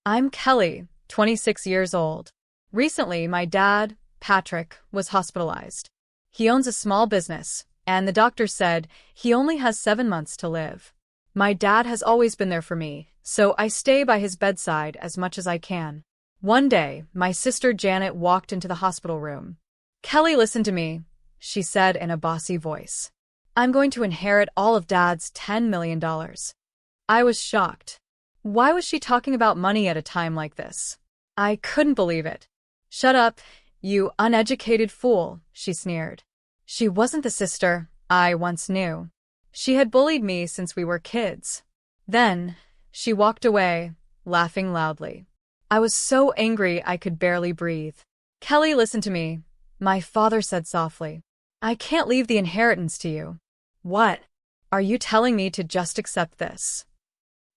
I'm Kelly, 26 years old. Recently, my dad, Patrick, was hospitalized. He owns a small business, and the doctor said he only has 7 months to live. My dad has always been there for me, so I stay by his bedside as much as I can. One day, my sister Janet walked into the hospital room. "Kelly, listen to me," she said in a bossy voice. "I'm going to inherit all of Dad's $10 million. I was shocked. Why was she talking about money at a time like this? I couldn't believe it. "Shut up, you uneducated fool," she sneered. She wasn't the sister I once knew. She had bullied me since we were kids. Then, she walked away, laughing loudly. I was so angry I could barely breathe. "Kelly, listen to me," my father said softly. "I can't leave the inheritance to you." "What? Are you telling me to just accept this?"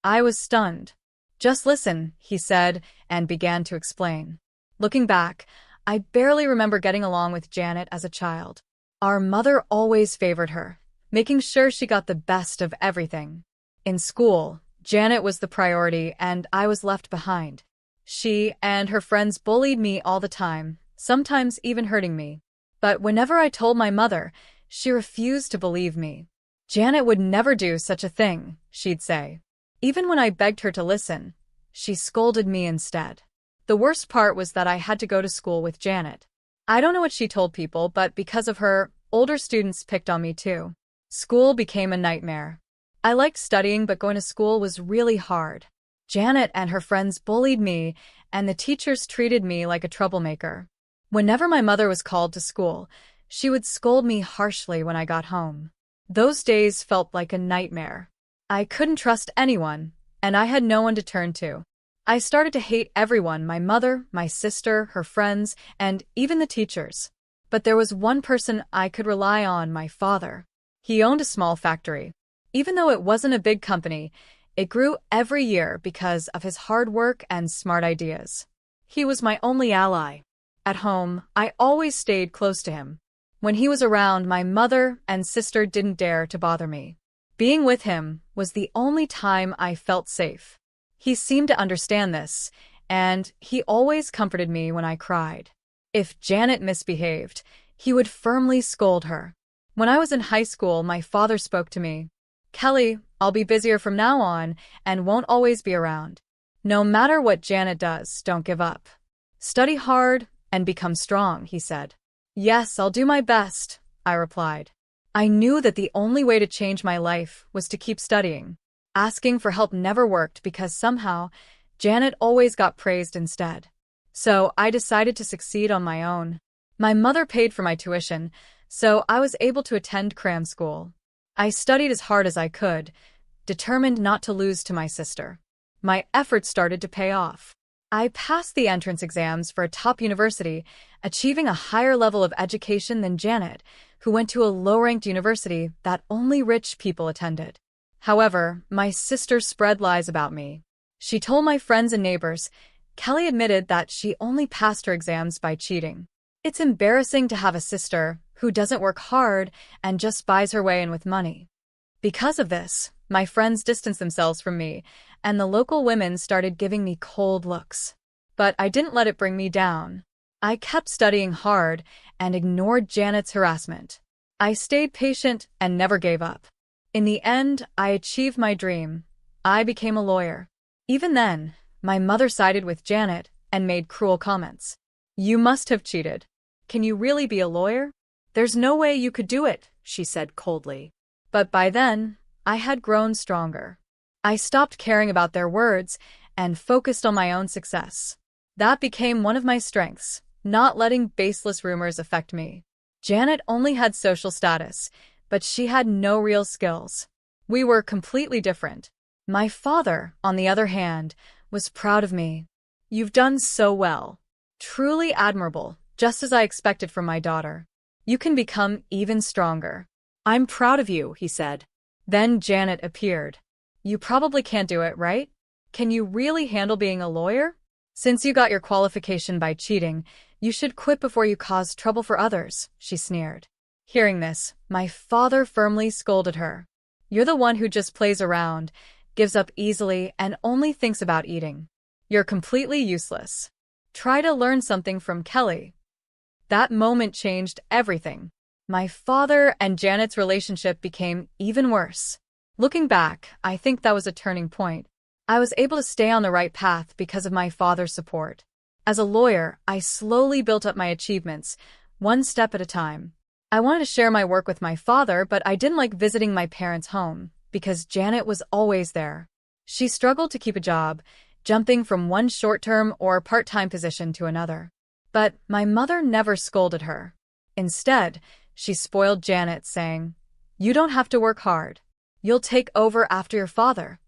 I was stunned. "Just listen," he said, and began to explain. Looking back, I barely remember getting along with Janet as a child. Our mother always favored her, making sure she got the best of everything. In school, Janet was the priority and I was left behind. She and her friends bullied me all the time, sometimes even hurting me. But whenever I told my mother, she refused to believe me. "Janet would never do such a thing," she'd say. Even when I begged her to listen, she scolded me instead. The worst part was that I had to go to school with Janet. I don't know what she told people, but because of her, older students picked on me too. School became a nightmare. I liked studying, but going to school was really hard. Janet and her friends bullied me, and the teachers treated me like a troublemaker. Whenever my mother was called to school, she would scold me harshly when I got home. Those days felt like a nightmare. I couldn't trust anyone, and I had no one to turn to. I started to hate everyone, my mother, my sister, her friends, and even the teachers. But there was one person I could rely on, my father. He owned a small factory. Even though it wasn't a big company, it grew every year because of his hard work and smart ideas. He was my only ally. At home, I always stayed close to him. When he was around, my mother and sister didn't dare to bother me. Being with him was the only time I felt safe. He seemed to understand this, and he always comforted me when I cried. If Janet misbehaved, he would firmly scold her. When I was in high school, my father spoke to me. "Kelly, I'll be busier from now on and won't always be around. No matter what Janet does, don't give up. Study hard and become strong," he said. "Yes, I'll do my best," I replied. I knew that the only way to change my life was to keep studying. Asking for help never worked because somehow Janet always got praised instead. So I decided to succeed on my own. My mother paid for my tuition, so I was able to attend cram school. I studied as hard as I could, determined not to lose to my sister. My efforts started to pay off. I passed the entrance exams for a top university, achieving a higher level of education than Janet, who went to a low-ranked university that only rich people attended. However, my sister spread lies about me. She told my friends and neighbors. Kelly admitted that she only passed her exams by cheating. It's embarrassing to have a sister who doesn't work hard and just buys her way in with money. Because of this, my friends distanced themselves from me, and the local women started giving me cold looks. But I didn't let it bring me down. I kept studying hard and ignored Janet's harassment. I stayed patient and never gave up. In the end, I achieved my dream. I became a lawyer. Even then, my mother sided with Janet and made cruel comments. "You must have cheated. Can you really be a lawyer? There's no way you could do it," she said coldly. But by then, I had grown stronger. I stopped caring about their words and focused on my own success. That became one of my strengths, not letting baseless rumors affect me. Janet only had social status, but she had no real skills. We were completely different. My father, on the other hand, was proud of me. "You've done so well. Truly admirable, just as I expected from my daughter. You can become even stronger." "I'm proud of you," he said. Then Janet appeared. "You probably can't do it, right? Can you really handle being a lawyer? Since you got your qualification by cheating, you should quit before you cause trouble for others," she sneered. Hearing this, my father firmly scolded her. "You're the one who just plays around, gives up easily, and only thinks about eating. You're completely useless. Try to learn something from Kelly. That moment changed everything. My father and Janet's relationship became even worse. Looking back, I think that was a turning point. I was able to stay on the right path because of my father's support. As a lawyer, I slowly built up my achievements, one step at a time. I wanted to share my work with my father, but I didn't like visiting my parents' home because Janet was always there. She struggled to keep a job, jumping from one short-term or part-time position to another. But my mother never scolded her. Instead, she spoiled Janet, saying, "You don't have to work hard. You'll take over after your father."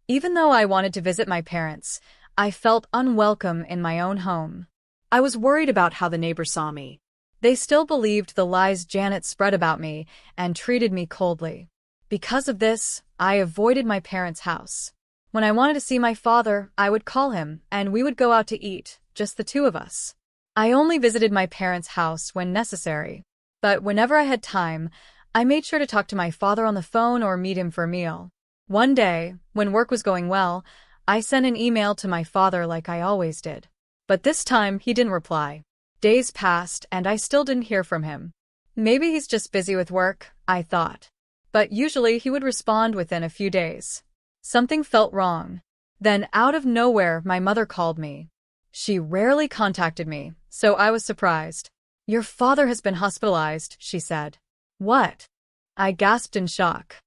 Even though I wanted to visit my parents, I felt unwelcome in my own home. I was worried about how the neighbors saw me. They still believed the lies Janet spread about me and treated me coldly. Because of this, I avoided my parents' house. When I wanted to see my father, I would call him, and we would go out to eat, just the two of us. I only visited my parents' house when necessary. But whenever I had time, I made sure to talk to my father on the phone or meet him for a meal. One day, when work was going well, I sent an email to my father like I always did. But this time, he didn't reply. Days passed, and I still didn't hear from him. Maybe he's just busy with work, I thought. But usually he would respond within a few days. Something felt wrong. Then, out of nowhere, my mother called me. She rarely contacted me, so I was surprised. "Your father has been hospitalized," she said. "What?" I gasped in shock.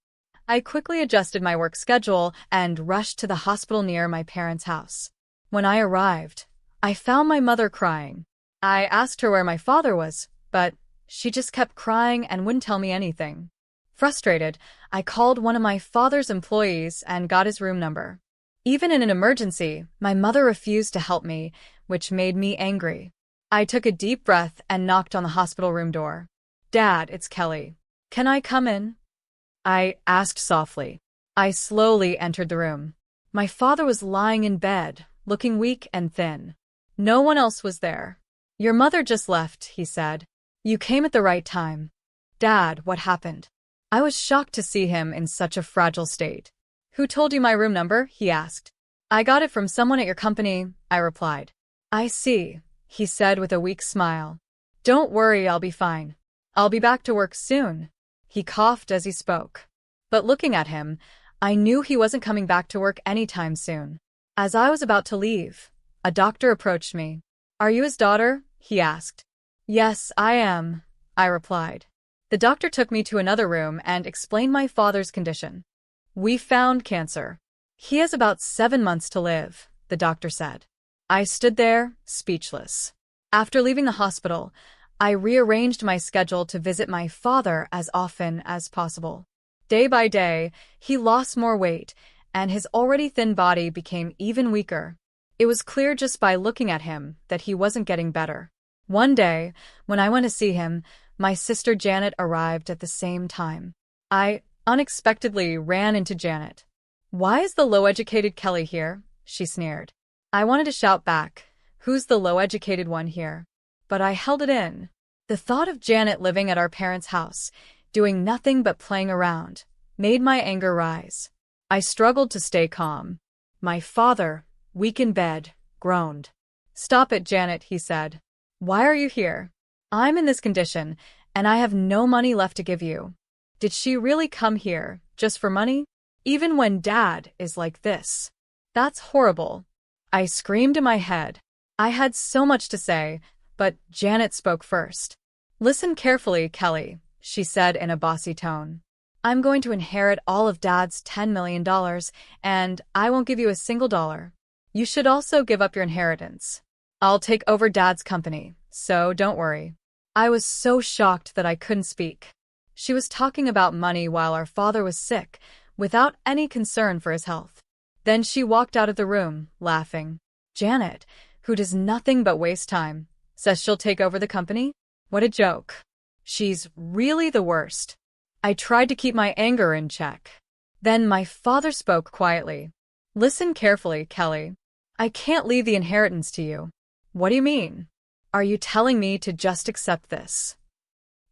I quickly adjusted my work schedule and rushed to the hospital near my parents' house. When I arrived, I found my mother crying. I asked her where my father was, but she just kept crying and wouldn't tell me anything. Frustrated, I called one of my father's employees and got his room number. Even in an emergency, my mother refused to help me, which made me angry. I took a deep breath and knocked on the hospital room door. "Dad, it's Kelly. Can I come in?" I asked softly. I slowly entered the room. My father was lying in bed, looking weak and thin. No one else was there. "Your mother just left," he said. "You came at the right time." "Dad, what happened?" I was shocked to see him in such a fragile state. "Who told you my room number?" he asked. "I got it from someone at your company," I replied. "I see," he said with a weak smile. "Don't worry, I'll be fine. I'll be back to work soon." He coughed as he spoke. But looking at him, I knew he wasn't coming back to work anytime soon. As I was about to leave, a doctor approached me. "Are you his daughter?" he asked. "Yes, I am," I replied. The doctor took me to another room and explained my father's condition. "We found cancer. He has about 7 months to live," the doctor said. I stood there, speechless. After leaving the hospital, I rearranged my schedule to visit my father as often as possible. Day by day, he lost more weight, and his already thin body became even weaker. It was clear just by looking at him that he wasn't getting better. One day, when I went to see him, my sister Janet arrived at the same time. I unexpectedly ran into Janet. "Why is the low-educated Kelly here?" she sneered. I wanted to shout back, "Who's the low-educated one here?" But I held it in. The thought of Janet living at our parents' house, doing nothing but playing around, made my anger rise. I struggled to stay calm. My father, weak in bed, groaned. "Stop it, Janet," he said. "Why are you here? I'm in this condition, and I have no money left to give you." Did she really come here, just for money? Even when Dad is like this? That's horrible. I screamed in my head. I had so much to say, but Janet spoke first. "Listen carefully, Kelly," she said in a bossy tone. "I'm going to inherit all of Dad's $10 million, and I won't give you a single dollar. You should also give up your inheritance. I'll take over Dad's company, so don't worry." I was so shocked that I couldn't speak. She was talking about money while our father was sick, without any concern for his health. Then she walked out of the room, laughing. Janet, who does nothing but waste time, says she'll take over the company? What a joke. She's really the worst. I tried to keep my anger in check. Then my father spoke quietly. "Listen carefully, Kelly. I can't leave the inheritance to you." "What do you mean? Are you telling me to just accept this?"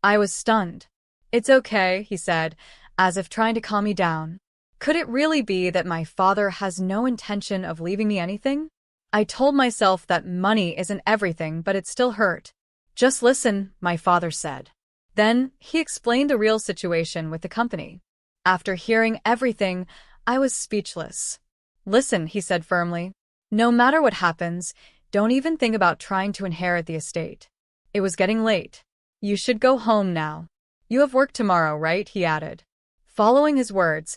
I was stunned. "It's okay," he said, as if trying to calm me down. Could it really be that my father has no intention of leaving me anything? I told myself that money isn't everything, but it still hurt. Just listen, my father said. Then he explained the real situation with the company. After hearing everything, I was speechless. Listen, he said firmly. No matter what happens, don't even think about trying to inherit the estate. It was getting late. You should go home now. You have work tomorrow, right? He added. Following his words,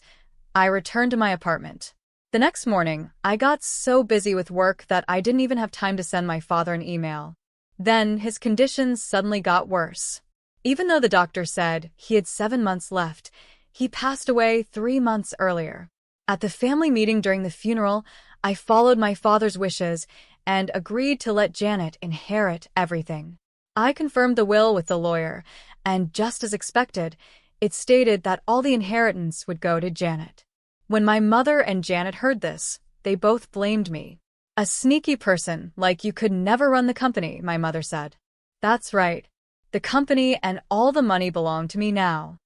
I returned to my apartment. The next morning, I got so busy with work that I didn't even have time to send my father an email. Then his conditions suddenly got worse. Even though the doctor said he had 7 months left, he passed away 3 months earlier. At the family meeting during the funeral, I followed my father's wishes and agreed to let Janet inherit everything. I confirmed the will with the lawyer, and just as expected, it stated that all the inheritance would go to Janet. When my mother and Janet heard this, they both blamed me. A sneaky person, like you could never run the company, my mother said. That's right. The company and all the money belong to me now,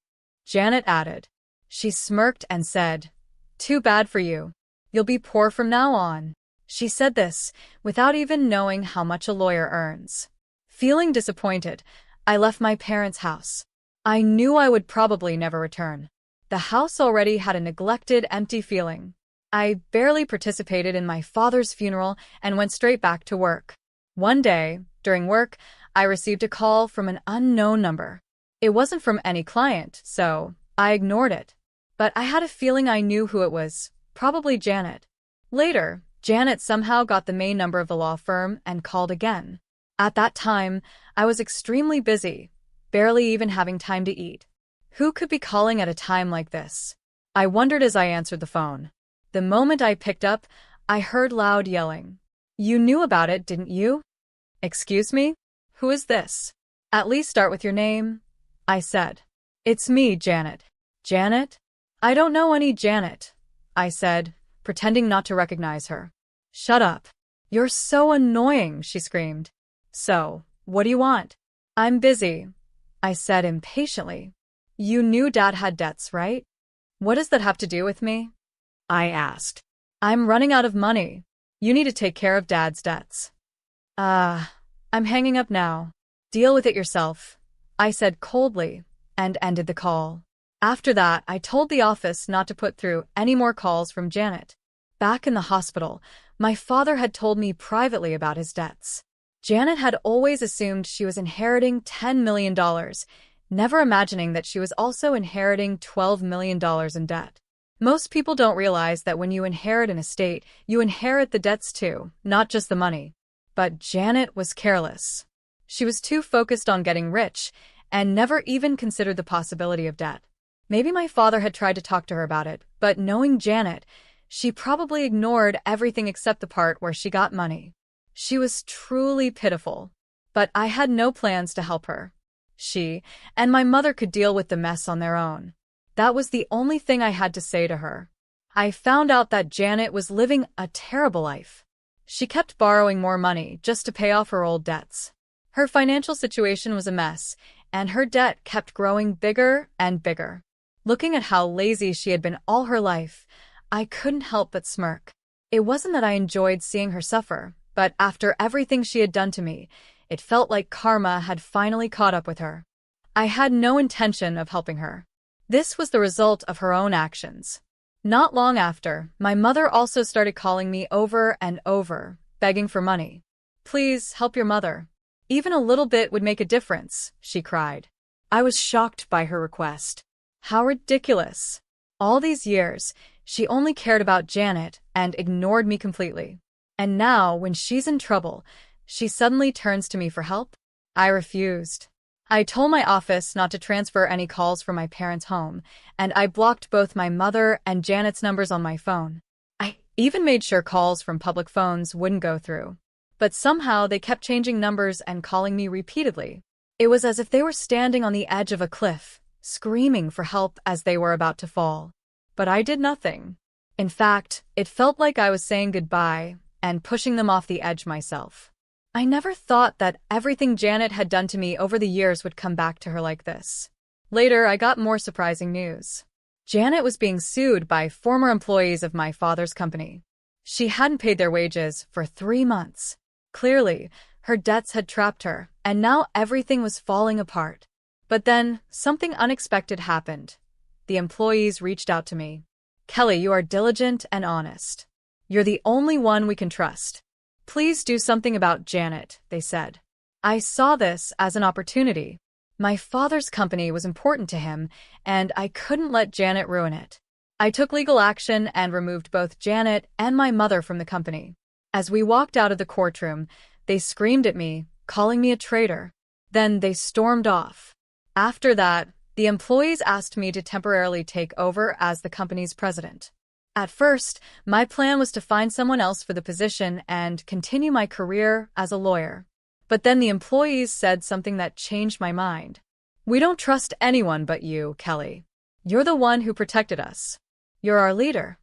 Janet added. She smirked and said, Too bad for you. You'll be poor from now on. She said this without even knowing how much a lawyer earns. Feeling disappointed, I left my parents' house. I knew I would probably never return. The house already had a neglected, empty feeling. I barely participated in my father's funeral and went straight back to work. One day, during work, I received a call from an unknown number. It wasn't from any client, so I ignored it. But I had a feeling I knew who it was, probably Janet. Later, Janet somehow got the main number of the law firm and called again. At that time, I was extremely busy, barely even having time to eat. Who could be calling at a time like this? I wondered as I answered the phone. The moment I picked up, I heard loud yelling. You knew about it, didn't you? Excuse me? Who is this? At least start with your name, I said. It's me, Janet. Janet? I don't know any Janet, I said, pretending not to recognize her. Shut up. You're so annoying, she screamed. So, what do you want? I'm busy, I said impatiently. You knew Dad had debts, right? What does that have to do with me? I asked. I'm running out of money. You need to take care of Dad's debts. I'm hanging up now. Deal with it yourself, I said coldly, and ended the call. After that, I told the office not to put through any more calls from Janet. Back in the hospital, my father had told me privately about his debts. Janet had always assumed she was inheriting $10 million, never imagining that she was also inheriting $12 million in debt. Most people don't realize that when you inherit an estate, you inherit the debts too, not just the money. But Janet was careless. She was too focused on getting rich and never even considered the possibility of debt. Maybe my father had tried to talk to her about it, but knowing Janet, she probably ignored everything except the part where she got money. She was truly pitiful, but I had no plans to help her. She and my mother could deal with the mess on their own. That was the only thing I had to say to her. I found out that Janet was living a terrible life. She kept borrowing more money just to pay off her old debts. Her financial situation was a mess, and her debt kept growing bigger and bigger. Looking at how lazy she had been all her life, I couldn't help but smirk. It wasn't that I enjoyed seeing her suffer, but after everything she had done to me, it felt like karma had finally caught up with her. I had no intention of helping her. This was the result of her own actions. Not long after, my mother also started calling me over and over, begging for money. Please help your mother. Even a little bit would make a difference, she cried. I was shocked by her request. How ridiculous. All these years, she only cared about Janet and ignored me completely. And now, when she's in trouble, she suddenly turns to me for help? I refused. I told my office not to transfer any calls from my parents' home, and I blocked both my mother and Janet's numbers on my phone. I even made sure calls from public phones wouldn't go through. But somehow they kept changing numbers and calling me repeatedly. It was as if they were standing on the edge of a cliff, screaming for help as they were about to fall. But I did nothing. In fact, it felt like I was saying goodbye and pushing them off the edge myself. I never thought that everything Janet had done to me over the years would come back to her like this. Later, I got more surprising news. Janet was being sued by former employees of my father's company. She hadn't paid their wages for 3 months. Clearly, her debts had trapped her, and now everything was falling apart. But then, something unexpected happened. The employees reached out to me. "Kelly, you are diligent and honest. You're the only one we can trust. Please do something about Janet," they said. I saw this as an opportunity. My father's company was important to him, and I couldn't let Janet ruin it. I took legal action and removed both Janet and my mother from the company. As we walked out of the courtroom, they screamed at me, calling me a traitor. Then they stormed off. After that, the employees asked me to temporarily take over as the company's president. At first, my plan was to find someone else for the position and continue my career as a lawyer. But then the employees said something that changed my mind. "We don't trust anyone but you, Kelly. You're the one who protected us. You're our leader."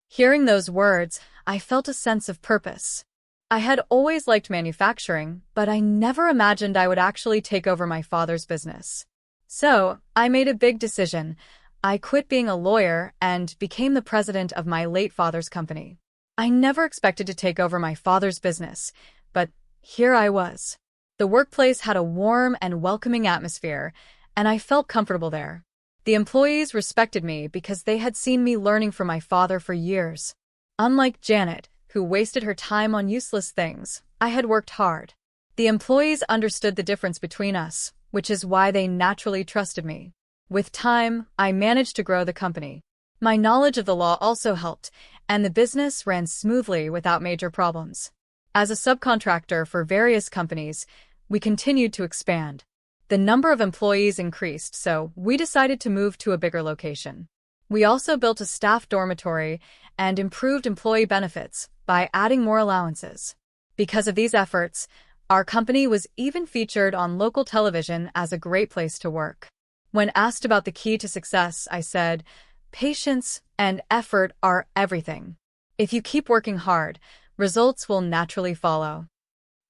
Hearing those words, I felt a sense of purpose. I had always liked manufacturing, but I never imagined I would actually take over my father's business. So, I made a big decision. I quit being a lawyer and became the president of my late father's company. I never expected to take over my father's business, but here I was. The workplace had a warm and welcoming atmosphere, and I felt comfortable there. The employees respected me because they had seen me learning from my father for years. Unlike Janet, who wasted her time on useless things, I had worked hard. The employees understood the difference between us, which is why they naturally trusted me. With time, I managed to grow the company. My knowledge of the law also helped, and the business ran smoothly without major problems. As a subcontractor for various companies, we continued to expand. The number of employees increased, so we decided to move to a bigger location. We also built a staff dormitory and improved employee benefits by adding more allowances. Because of these efforts, our company was even featured on local television as a great place to work. When asked about the key to success, I said, "Patience and effort are everything. If you keep working hard, results will naturally follow."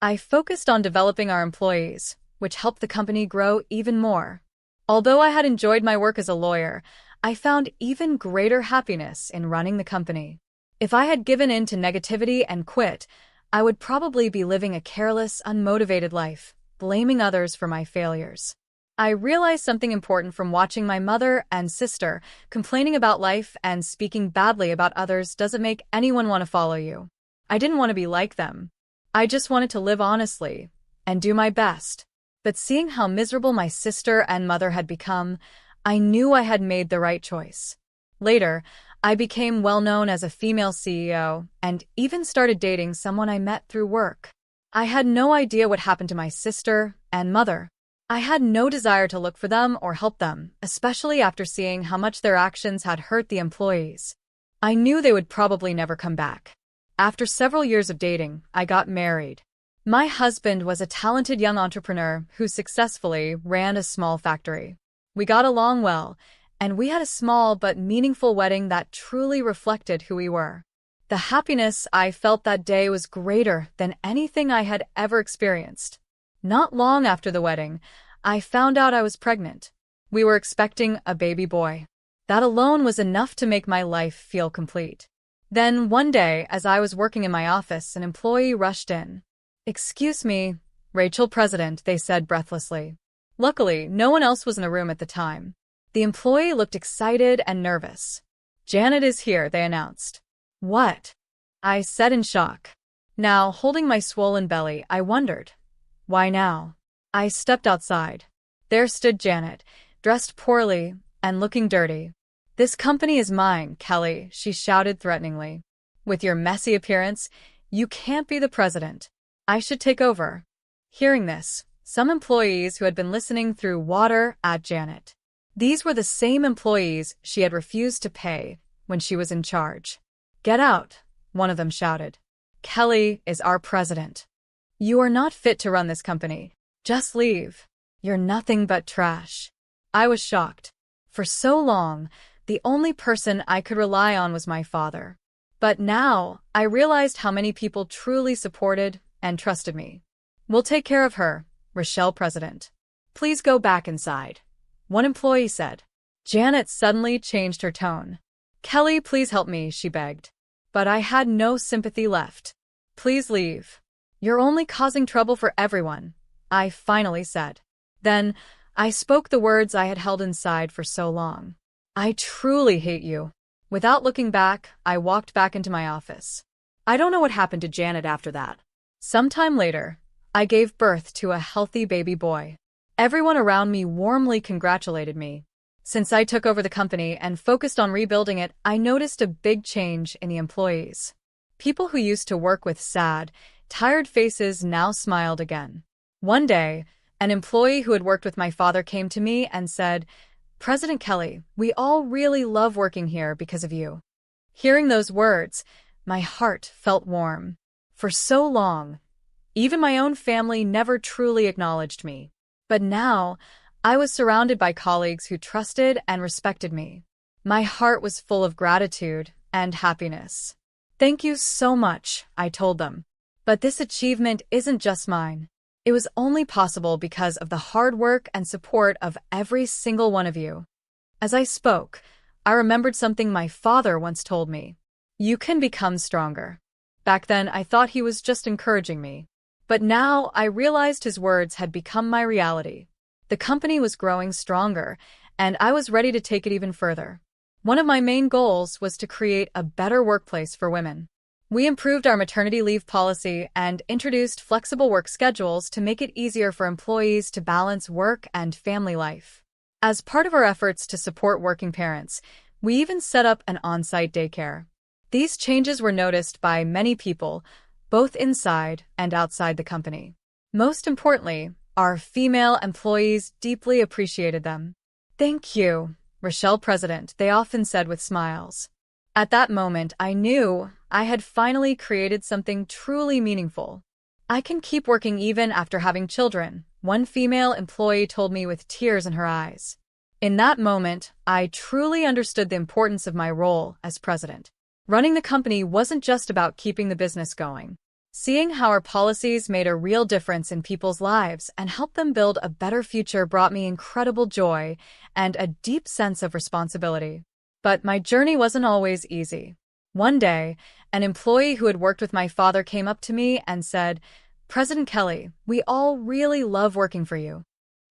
I focused on developing our employees, which helped the company grow even more. Although I had enjoyed my work as a lawyer, I found even greater happiness in running the company. If I had given in to negativity and quit, I would probably be living a careless, unmotivated life, blaming others for my failures. I realized something important from watching my mother and sister. Complaining about life and speaking badly about others doesn't make anyone want to follow you. I didn't want to be like them. I just wanted to live honestly and do my best. But seeing how miserable my sister and mother had become, I knew I had made the right choice. Later, I became well known as a female CEO and even started dating someone I met through work. I had no idea what happened to my sister and mother. I had no desire to look for them or help them, especially after seeing how much their actions had hurt the employees. I knew they would probably never come back. After several years of dating, I got married. My husband was a talented young entrepreneur who successfully ran a small factory. We got along well, and we had a small but meaningful wedding that truly reflected who we were. The happiness I felt that day was greater than anything I had ever experienced. Not long after the wedding, I found out I was pregnant. We were expecting a baby boy. That alone was enough to make my life feel complete. Then, one day, as I was working in my office, an employee rushed in. "Excuse me, Rachel, President," they said breathlessly. Luckily, no one else was in the room at the time. The employee looked excited and nervous. "Janet is here," they announced. "What?" I said in shock. Now, holding my swollen belly, I wondered, why now? I stepped outside. There stood Janet, dressed poorly and looking dirty. "This company is mine, Kelly," she shouted threateningly. "With your messy appearance, you can't be the president. I should take over." Hearing this, some employees who had been listening threw water at Janet. These were the same employees she had refused to pay when she was in charge. "Get out," one of them shouted. "Kelly is our president. You are not fit to run this company. Just leave. You're nothing but trash." I was shocked. For so long, the only person I could rely on was my father. But now, I realized how many people truly supported and trusted me. "We'll take care of her, Rochelle, President. Please go back inside," one employee said. Janet suddenly changed her tone. "Kelly, please help me," she begged. But I had no sympathy left. "Please leave. You're only causing trouble for everyone," I finally said. Then, I spoke the words I had held inside for so long. "I truly hate you." Without looking back, I walked back into my office. I don't know what happened to Janet after that. Sometime later, I gave birth to a healthy baby boy. Everyone around me warmly congratulated me. Since I took over the company and focused on rebuilding it, I noticed a big change in the employees. People who used to work with sad, tired faces now smiled again. One day, an employee who had worked with my father came to me and said, "President Kelly, we all really love working here because of you." Hearing those words, my heart felt warm. For so long, even my own family never truly acknowledged me. But now, I was surrounded by colleagues who trusted and respected me. My heart was full of gratitude and happiness. "Thank you so much," I told them. "But this achievement isn't just mine. It was only possible because of the hard work and support of every single one of you." As I spoke, I remembered something my father once told me. "You can become stronger." Back then, I thought he was just encouraging me. But now, I realized his words had become my reality. The company was growing stronger, and I was ready to take it even further. One of my main goals was to create a better workplace for women. We improved our maternity leave policy and introduced flexible work schedules to make it easier for employees to balance work and family life. As part of our efforts to support working parents, we even set up an on-site daycare. These changes were noticed by many people, both inside and outside the company. Most importantly, our female employees deeply appreciated them. "Thank you, Rochelle President," they often said with smiles. At that moment, I knew I had finally created something truly meaningful. "I can keep working even after having children," one female employee told me with tears in her eyes. In that moment, I truly understood the importance of my role as president. Running the company wasn't just about keeping the business going. Seeing how our policies made a real difference in people's lives and helped them build a better future brought me incredible joy and a deep sense of responsibility. But my journey wasn't always easy. One day, an employee who had worked with my father came up to me and said, "President Kelly, we all really love working for you."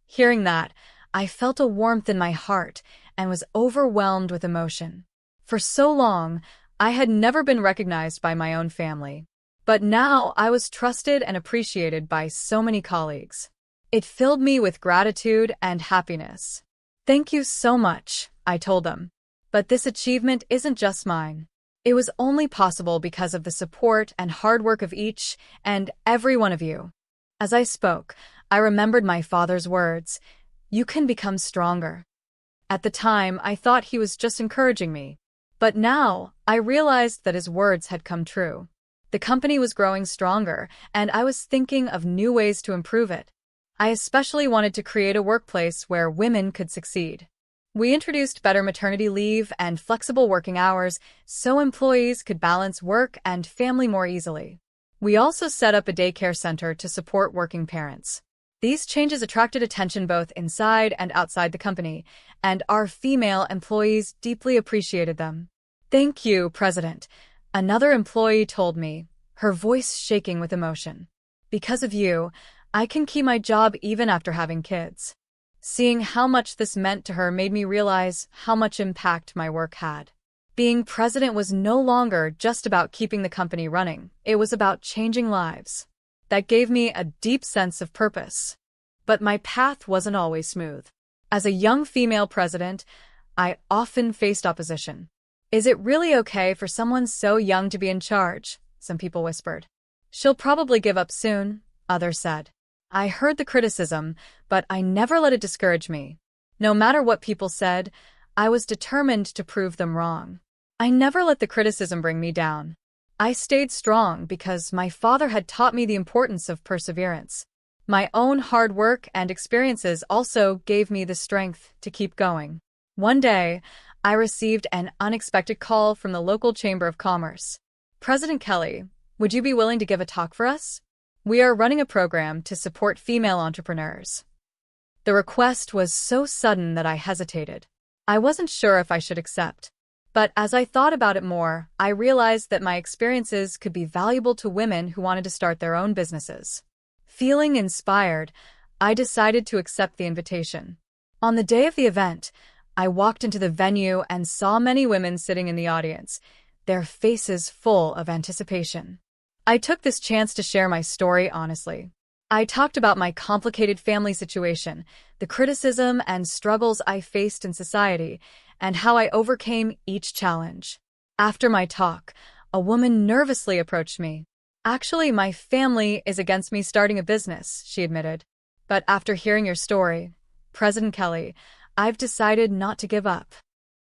Hearing that, I felt a warmth in my heart and was overwhelmed with emotion. For so long, I had never been recognized by my own family. But now I was trusted and appreciated by so many colleagues. It filled me with gratitude and happiness. "Thank you so much," I told them. "But this achievement isn't just mine. It was only possible because of the support and hard work of each and every one of you." As I spoke, I remembered my father's words, "You can become stronger." At the time, I thought he was just encouraging me. But now, I realized that his words had come true. The company was growing stronger, and I was thinking of new ways to improve it. I especially wanted to create a workplace where women could succeed. We introduced better maternity leave and flexible working hours so employees could balance work and family more easily. We also set up a daycare center to support working parents. These changes attracted attention both inside and outside the company, and our female employees deeply appreciated them. "Thank you, President," another employee told me, her voice shaking with emotion. "Because of you, I can keep my job even after having kids." Seeing how much this meant to her made me realize how much impact my work had. Being president was no longer just about keeping the company running, it was about changing lives. That gave me a deep sense of purpose. But my path wasn't always smooth. As a young female president, I often faced opposition. "Is it really okay for someone so young to be in charge?" some people whispered. "She'll probably give up soon," others said. I heard the criticism, but I never let it discourage me. No matter what people said, I was determined to prove them wrong. I never let the criticism bring me down. I stayed strong because my father had taught me the importance of perseverance. My own hard work and experiences also gave me the strength to keep going. One day, I received an unexpected call from the local Chamber of Commerce. "President Kelly, would you be willing to give a talk for us? We are running a program to support female entrepreneurs." The request was so sudden that I hesitated. I wasn't sure if I should accept. But as I thought about it more, I realized that my experiences could be valuable to women who wanted to start their own businesses. Feeling inspired, I decided to accept the invitation. On the day of the event, I walked into the venue and saw many women sitting in the audience, their faces full of anticipation. I took this chance to share my story honestly. I talked about my complicated family situation, the criticism and struggles I faced in society, and how I overcame each challenge. After my talk, a woman nervously approached me. "Actually, my family is against me starting a business," she admitted. "But after hearing your story, President Kelly, I've decided not to give up."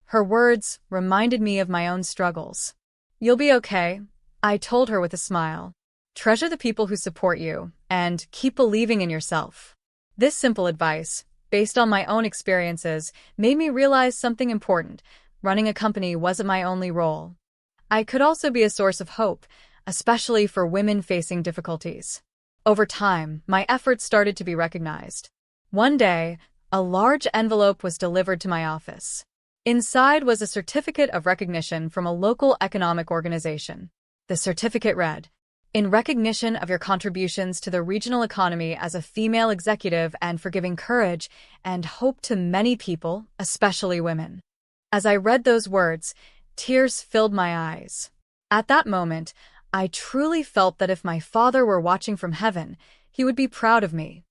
Her words reminded me of my own struggles. "You'll be okay," I told her with a smile. "Treasure the people who support you, and keep believing in yourself." This simple advice, based on my own experiences, made me realize something important. Running a company wasn't my only role. I could also be a source of hope, especially for women facing difficulties. Over time, my efforts started to be recognized. One day, a large envelope was delivered to my office. Inside was a certificate of recognition from a local economic organization. The certificate read, "In recognition of your contributions to the regional economy as a female executive and for giving courage and hope to many people, especially women." As I read those words, tears filled my eyes. At that moment, I truly felt that if my father were watching from heaven, he would be proud of me.